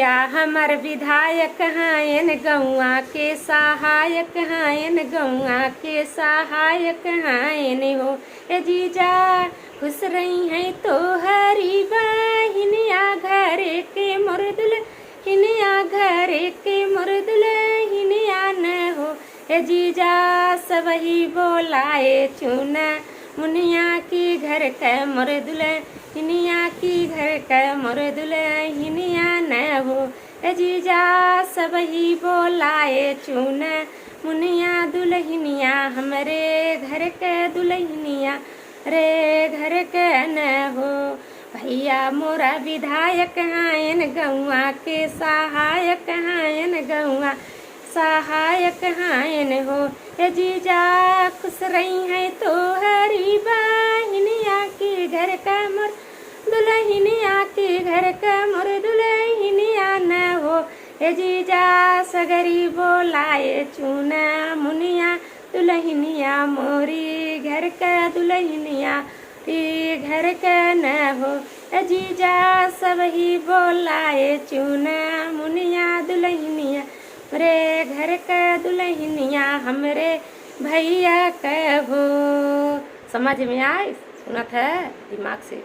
भैया हमर विधायक हायन गौआ के सहायक हायन गौआ के सहायक हायन हो। ए जीजा खुश रही हैं तो हरी बहिनिया घरे के मुर्दुल हिनिया घरे के मुर्दुल हिनिया न हो। ए जीजा सबही बोलाए चुना मुनिया की घर के मुर्दुल हिनिया की घर के मुर्दुल हिनिया न हो। ए जीजा सबही बोलाए चुन मुनिया दुल्हनिया हमरे घर के दुल्हनिया रे घर के न हो। भैया मोरा विधायक हायन गौआ के सहायक हायन गौआ सहायक हायन हो। ए जीजा खुश रही हैं तो हरी बहिनिया की घर का मोर दुल्हनिया की घर का मोर दुल्हनिया न हो। ए जीजा सगरी बोलाए चुना मुनिया दुल्हनिया मोरी घर का दुल्हनिया घर का न हो। ए जीजा सबही बोलाए चुना मुनिया दुल्हनिया रे घर का दुल्हनिया हमरे भैया का हो। समझ में आए? सुना था दिमाग से।